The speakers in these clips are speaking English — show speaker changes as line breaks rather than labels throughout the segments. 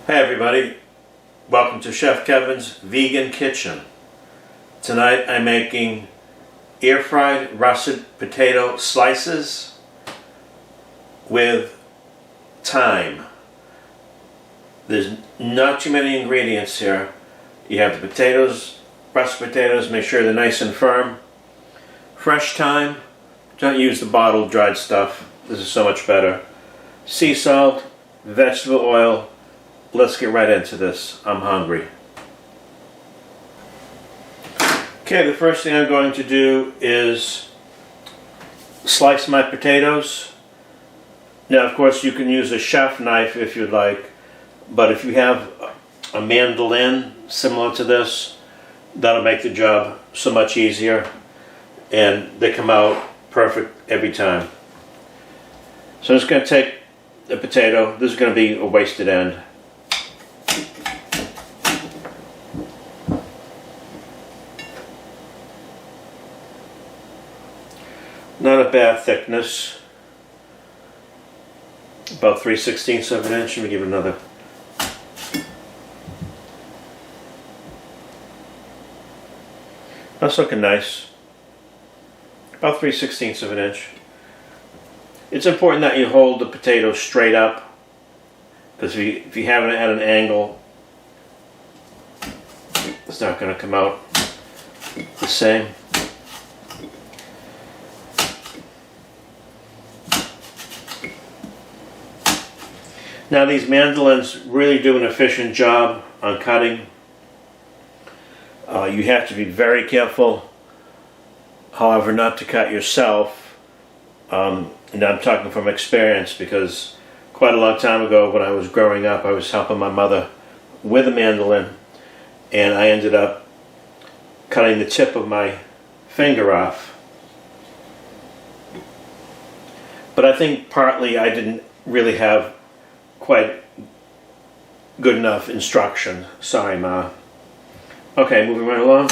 Hey everybody, welcome to Chef Kevin's Vegan Kitchen. Tonight I'm making air-fried russet potato slices with thyme. There's not too many ingredients here. You have the potatoes, russet potatoes, make sure they're nice and firm. Fresh thyme, don't use the bottled dried stuff, this is so much better. Sea salt, vegetable oil. Let's get right into this. I'm hungry. Okay, the first thing I'm going to do is slice my potatoes. Now, of course, you can use a chef knife if you'd like, but if you have a mandolin similar to this, that'll make the job so much easier, and they come out perfect every time. So I'm just going to take the potato. This is going to be a wasted end. Not a bad thickness, about 3/16 of an inch. Let me give it another. That's looking nice, about 3/16 of an inch. It's important that you hold the potato straight up, because if you have it at an angle, it's not going to come out the same. Now these mandolins really do an efficient job on cutting. You have to be very careful, however, not to cut yourself. And I'm talking from experience, because quite a long time ago when I was growing up, I was helping my mother with a mandolin, and I ended up cutting the tip of my finger off. But I think partly I didn't really have quite good enough instruction. Sorry, Ma. Okay, moving right along.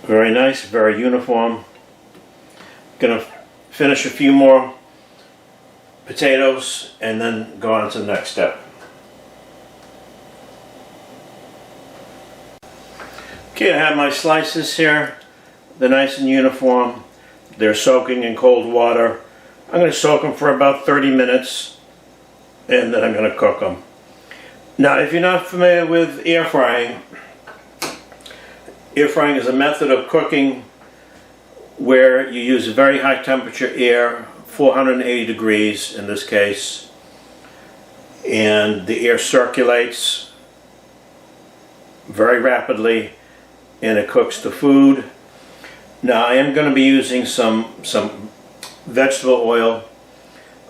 Very nice, very uniform. Gonna finish a few more potatoes and then go on to the next step. Okay, I have my slices here. They're nice and uniform. They're soaking in cold water. I'm going to soak them for about 30 minutes, and then I'm going to cook them. Now, if you're not familiar with air frying is a method of cooking where you use a very high temperature air, 480 degrees in this case, and the air circulates very rapidly, and it cooks the food. Now I am going to be using some vegetable oil,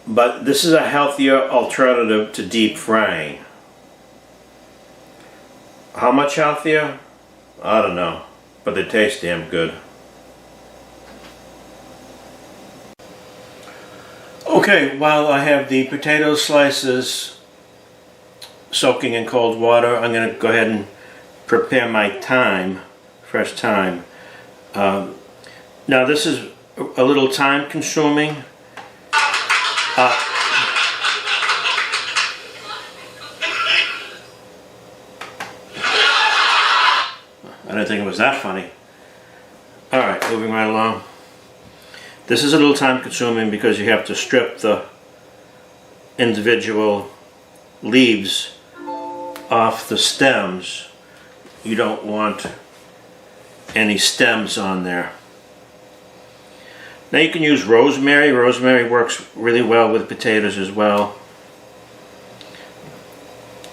but this is a healthier alternative to deep frying. How much healthier? I don't know, but they taste damn good. Okay, while I have the potato slices soaking in cold water, I'm going to go ahead and prepare my thyme. Fresh thyme. Now this is a little time consuming. I didn't think it was that funny. Alright, moving right along. This is a little time consuming because you have to strip the individual leaves off the stems. You don't want any stems on there. Now you can use rosemary. Rosemary works really well with potatoes as well.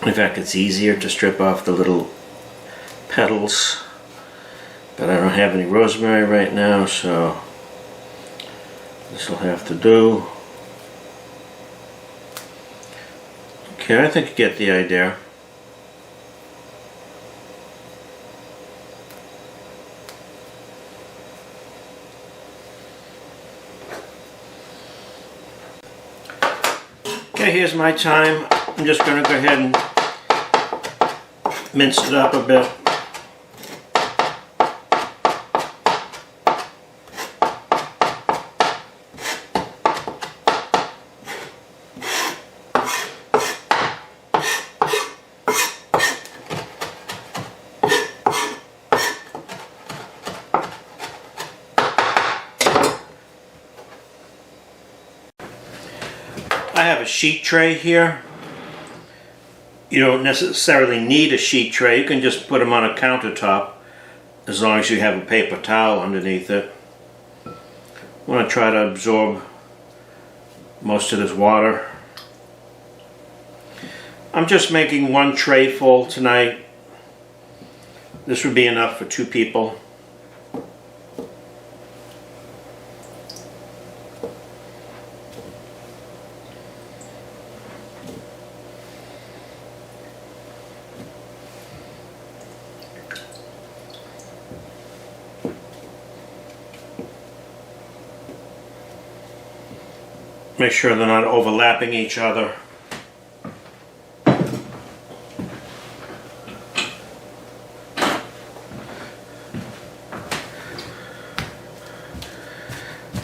In fact, it's easier to strip off the little petals, but I don't have any rosemary right now, so this will have to do. Okay, I think you get the idea. Okay, here's my thyme. I'm just going to go ahead and mince it up a bit. I have a sheet tray here. You don't necessarily need a sheet tray. You can just put them on a countertop as long as you have a paper towel underneath it. I want to try to absorb most of this water. I'm just making one tray full tonight. This would be enough for 2 people. Make sure they're not overlapping each other.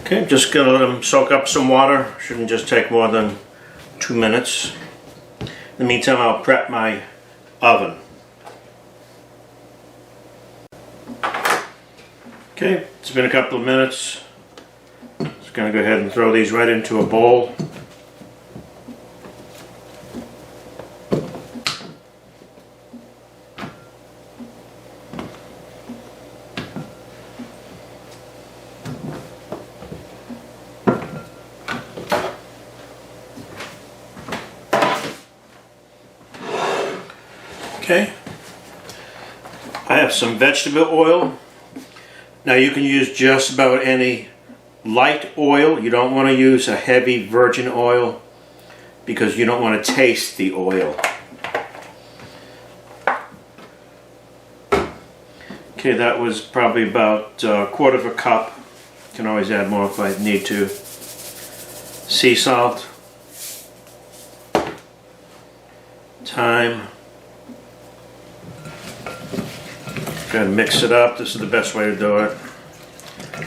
Okay, just gonna let them soak up some water. Shouldn't just take more than 2 minutes. In the meantime, I'll prep my oven. Okay, it's been a couple of minutes. Just gonna go ahead and throw these right into a bowl. Okay, I have some vegetable oil. Now you can use just about any light oil. You don't want to use a heavy virgin oil because you don't want to taste the oil. Okay, that was probably about a quarter of a cup. You can always add more if I need to. Sea salt, thyme. Gotta mix it up. This is the best way to do it.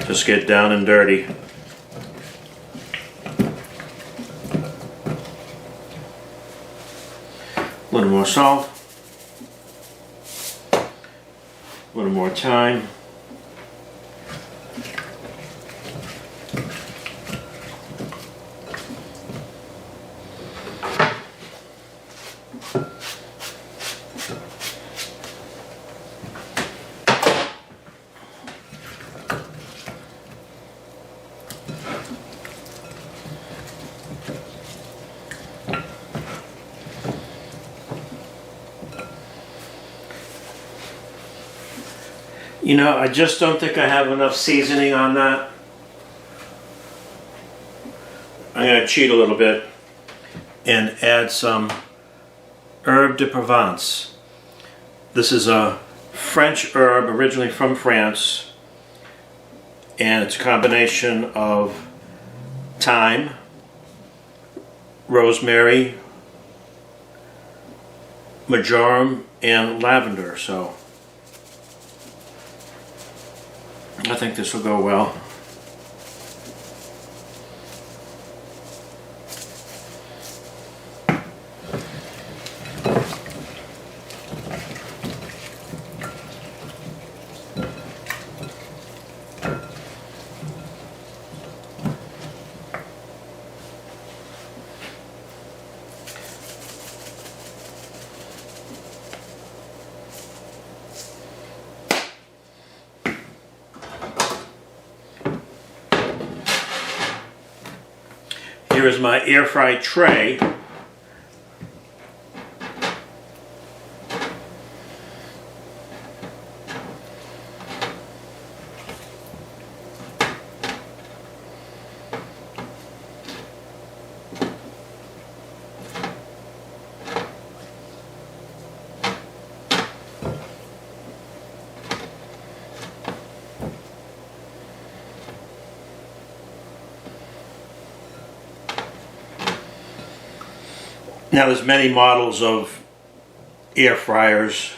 Just get down and dirty. A little more salt. A little more thyme. You know, I just don't think I have enough seasoning on that. I'm going to cheat a little bit and add some herbe de Provence. This is a French herb originally from France, and it's a combination of thyme, rosemary, marjoram, and lavender. So I think this will go well. Here is my air fry tray. Now there's many models of air fryers.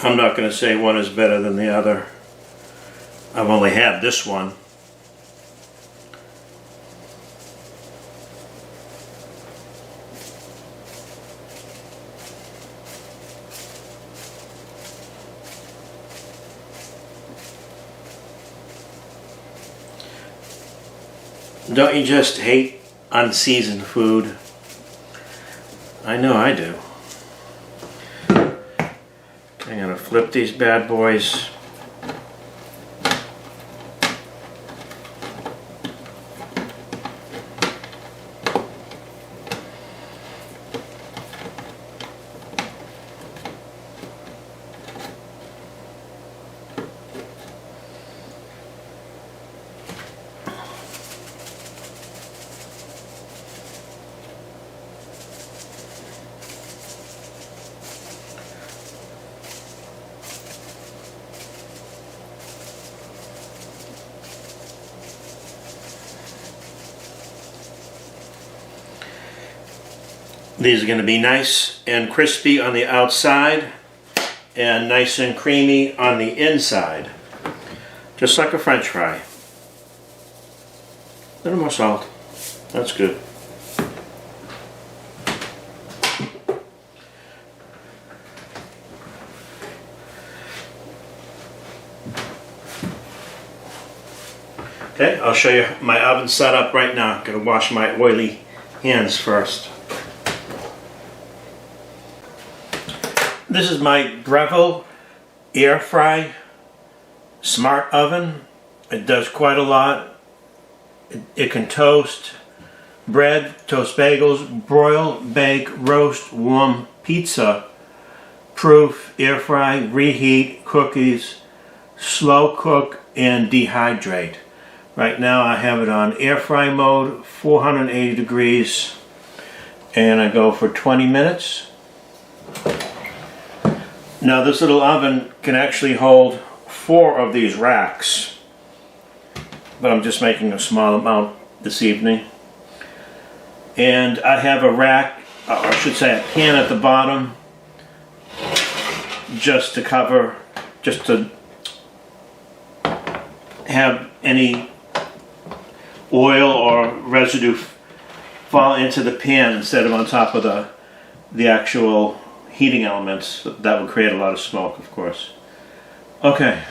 I'm not going to say one is better than the other. I've only had this one. Don't you just hate unseasoned food? I know I do. I'm gonna flip these bad boys. These are going to be nice and crispy on the outside and nice and creamy on the inside. Just like a French fry. A little more salt. That's good. Okay, I'll show you my oven setup right now. I'm going to wash my oily hands first. This is my Breville air fry smart oven. It does quite a lot. It can toast bread, toast bagels, broil, bake, roast, warm pizza, proof, air fry, reheat, cookies, slow cook, and dehydrate. Right now I have it on air fry mode, 480 degrees, and I go for 20 minutes. Now this little oven can actually hold 4 of these racks, but I'm just making a small amount this evening. And I have a rack, or I should say a pan at the bottom, just to cover, just to have any oil or residue fall into the pan instead of on top of the actual heating elements. That would create a lot of smoke, of course. Okay.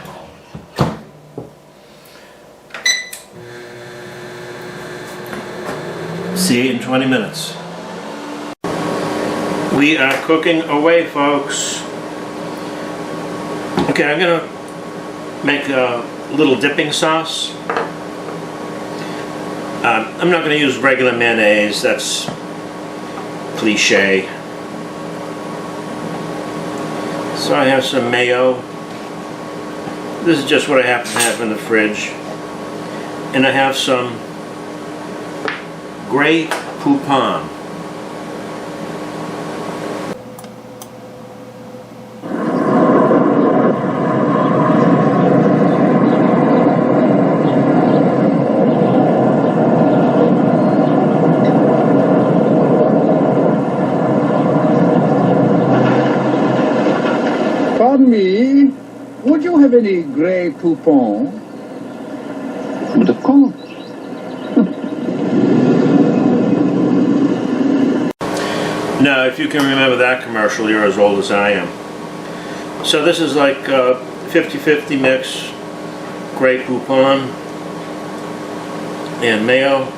See you in 20 minutes. We are cooking away, folks. Okay, I'm gonna make a little dipping sauce. I'm not going to use regular mayonnaise, that's cliche. So I have some mayo. This is just what I happen to have in the fridge. And I have some Grey Poupon.
Pardon me, would you have any Grey Poupon? But of course.
Now, if you can remember that commercial, you're as old as I am. So this is like 50-50 mix, Grey Poupon and mayo.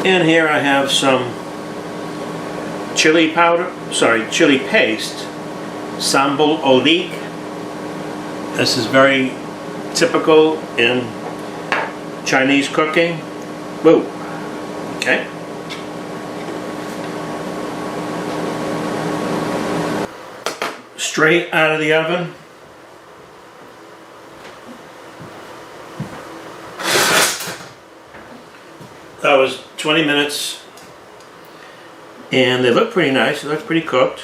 And here I have some chili chili paste, sambal olik. This is very typical in Chinese cooking. Whoa, okay. Straight out of the oven. That was 20 minutes, and they look pretty nice. They look pretty cooked.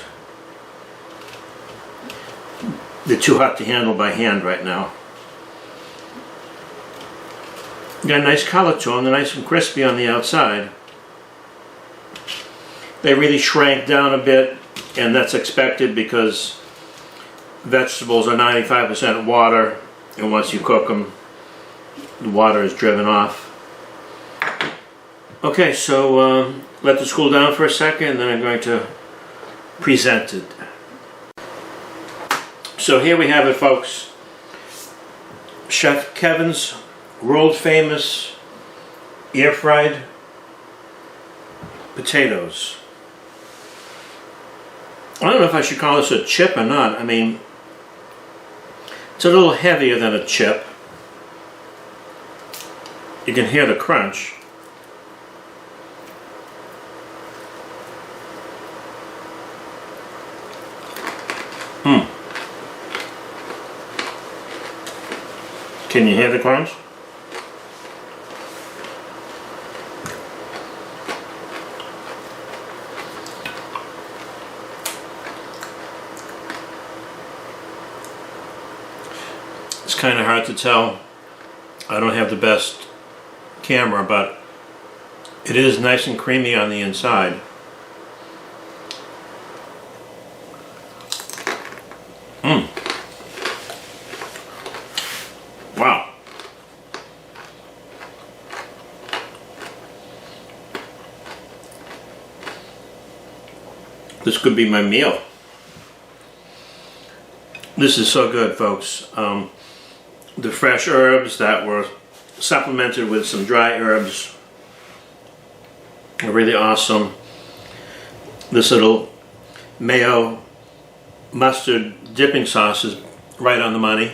They're too hot to handle by hand right now. Got a nice color to them. They're nice and crispy on the outside. They really shrank down a bit, and that's expected because vegetables are 95% water, and once you cook them, the water is driven off. Okay, so let this cool down for a second, and then I'm going to present it. So here we have it, folks. Chef Kevin's world famous air fried potatoes. I don't know if I should call this a chip or not. I mean, it's a little heavier than a chip. You can hear the crunch. Can you hear the crunch? It's kind of hard to tell. I don't have the best camera, but it is nice and creamy on the inside. Wow. This could be my meal. This is so good, folks. The fresh herbs that were supplemented with some dry herbs are really awesome. This little mayo mustard dipping sauce is right on the money.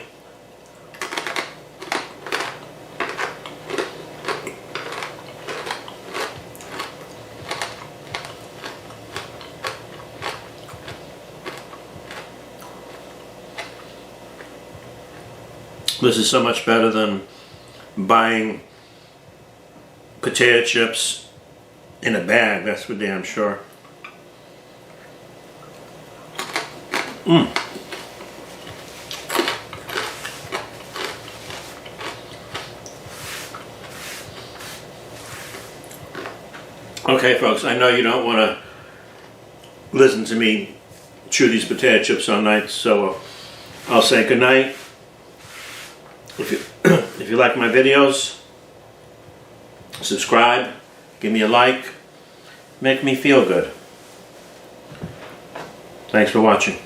This is so much better than buying potato chips in a bag, that's for damn sure. Okay, folks, I know you don't want to listen to me chew these potato chips all night, so I'll say good night. If you like my videos, subscribe, give me a like, make me feel good. Thanks for watching.